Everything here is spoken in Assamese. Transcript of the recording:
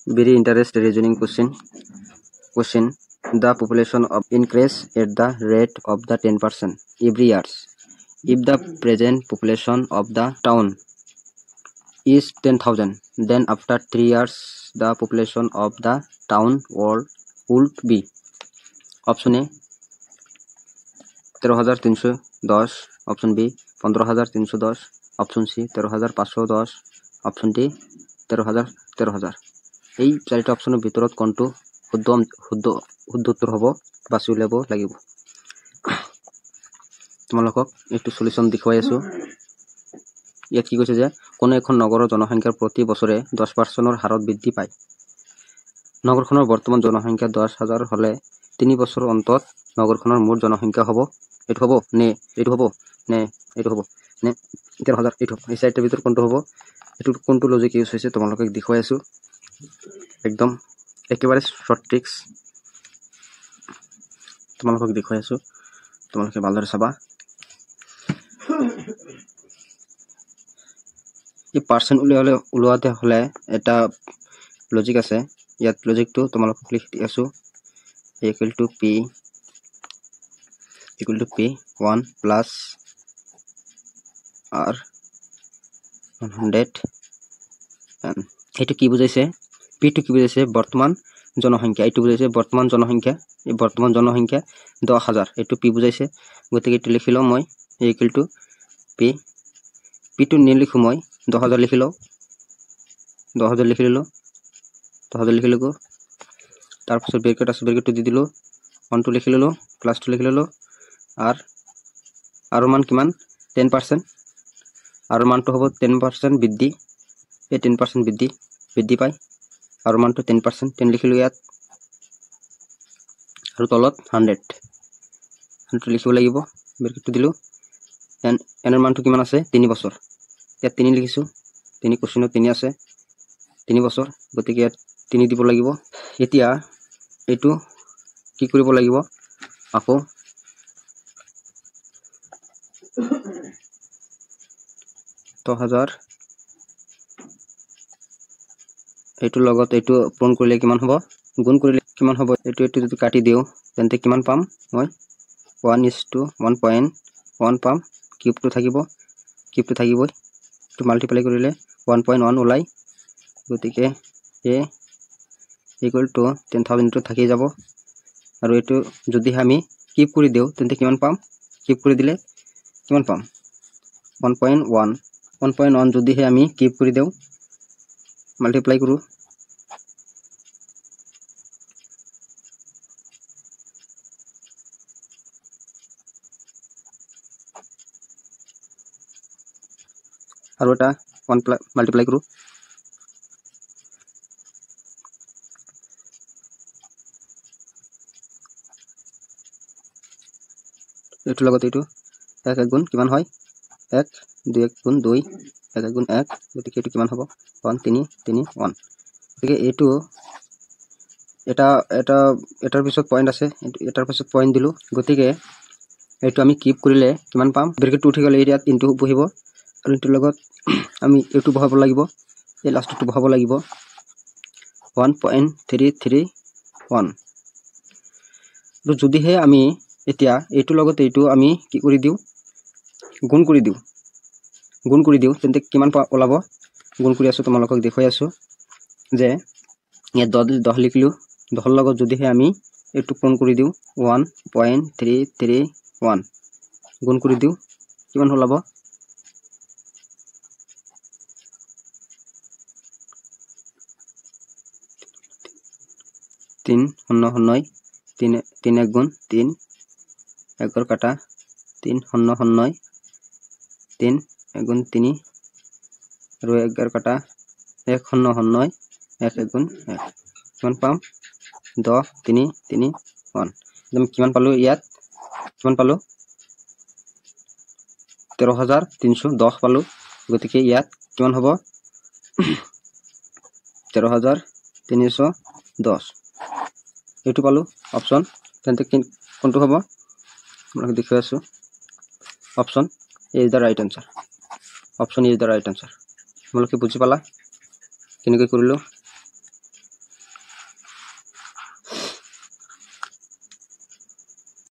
very interesting reasoning question. The population of increase at the rate of the 10% every year. If the present population of the town is 10,000, then after 3 years the population of the town would be option A 13,310, option B 15,310, option C 13,510, option D 13,000 এই চাৰিটা অপচনৰ ভিতৰত কোনটো শুদ্ধ উত্তৰ হ'ব বাছি উলিয়াব লাগিব তোমালোকক একটু সলিউশন দেখুৱাই আছো ইয়াত কি কৈছে যে কোন এখন নগৰৰ জনসংখ্যাৰ প্ৰতি বছৰে 10% হাৰত বৃদ্ধি পায় নগৰখনৰ বৰ্তমান জনসংখ্যা 10,000 হলে 3 বছৰ অন্তত নগৰখনৰ মুঠ জনসংখ্যা হ'ব এটো হ'ব নে এটো হ'ব নে এটো হ'ব নে 13,000 এটো এই চাৰিটাৰ ভিতৰত কোনটো হ'ব এটো কোনটো লজিক ইউজ হৈছে তোমালোকক দেখুৱাই আছো একদম একেবাৰে শৰ্ট ট্ৰিক্স তোমালোকক দেখুৱাই আছো তোমালোকে ভালদৰে চাবা এই পার্সেন্ট উলিয়াওতে হলে এটা লজিক আছে ইয়াত লজিকটো তোমালোকক লিখি আছো equal to p 1 plus r 100 এটো কি বুঝাইছে p2 কি বুঝাইছে বর্তমান জনসংখ্যা এটো বুঝাইছে বর্তমান জনসংখ্যা এই বর্তমান জনসংখ্যা 10,000 এটো p বুঝাইছে গতিকে এটো লিখিলো মই equal to p2 নিলিখো মই 10,000 লিখিলো 10,000 লিখিলো 10,000 লিখিলো তার পাছত ব্র্যাকেট আছে ব্র্যাকেট দি দিলো 1 2 লিখিলো প্লাস 2 লিখিলো আর মান কিমান 10% আর মানটো হ'ব 10% বৃদ্ধি এই 10% বৃদ্ধি পায় আর মানটো 10% 10 লিখিলো ইয়াত আৰু তলত 100 লিখিব লাগিব ব্ৰ্যাকেট দিলো এনৰ মানটো কিমান আছে 3 বছৰ ইয়াত 3 লিখিছো 3 কোশ্চেনত 3 আছে 3 বছৰ গতিকে ইয়াত 3 দিব লাগিব এতিয়া এটো কি কৰিব লাগিব আকৌ তো 1000 এটো লগত এটো পূৰণ কৰিলে কিমান হ'ব গুণ কৰিলে কিমান হ'ব এটো যদি কাটি দিও তেন্তে কিমান পাম মই 1:1.1 পাম কিউবটো থাকিবই তো মাল্টিপ্লাই কৰিলে 1.1 ওলাই গতিকে a equal to 10,000 to থাকি যাব আৰু এটো যদি আমি কিউব কৰি দিও তেন্তে কিমান পাম কিউব কৰি দিলে কিমান পাম 1.1 যদি আমি কিউব কৰি দিও মাল্টিপ্লাই কৰো আৰু এটা 1 মাল্টিপ্লাই কৰো এটো লগত এটো 1 গুণ কিমান হয় 1 2 গুণ 2 1 গুণ 1 গতিকে এটো কিমান হ'ব 1 3 3 1 গতিকে এটো এটাৰ পিছত পয়েন্ট আছে এটাৰ পিছত পয়েন্ট দিলো গতিকে এটো আমি কিউব কৰিলে কিমান পাম ব্ৰ্যাকেট উঠি গলে ইয়াত ইনটু বহিব আৰু ইনটুৰ লগত আমি এটো বহাব লাগিব এই লাষ্টটো বহাব লাগিব 1.331 তো যদিহে আমি এতিয়া এটো লগত এটো আমি কি কৰি দিও গুণ কৰি দিও তেন্তে কিমান ওলাব গুণ কৰি আছো তোমালোকক দেখুৱাই আছো যে ইয়াত 10 লিখিলো 10 লগত যদিহে আমি এটো পূৰণ কৰি দিও 1.331 গুণ কৰি দিও কিমান ওলাব 300 3 1 গুণ 3 1 কাটা 300 3 1 গুণ 3 আৰু 11 কাটা 100 1 গুণ 1 কিমান পাম 10 3 3 1 আমি কিমান পালো ইয়াত কিমান পালো 13,310 পালো গতিকে ইয়াত কিমান হ'ব 13,310 এটো পালো অপশন তেন্তে কোনটো হ'ব আমরা দেখুৱাই আছো option is the right answer তোমালোকে বুজি পালা কেনেকৈ কৰিলো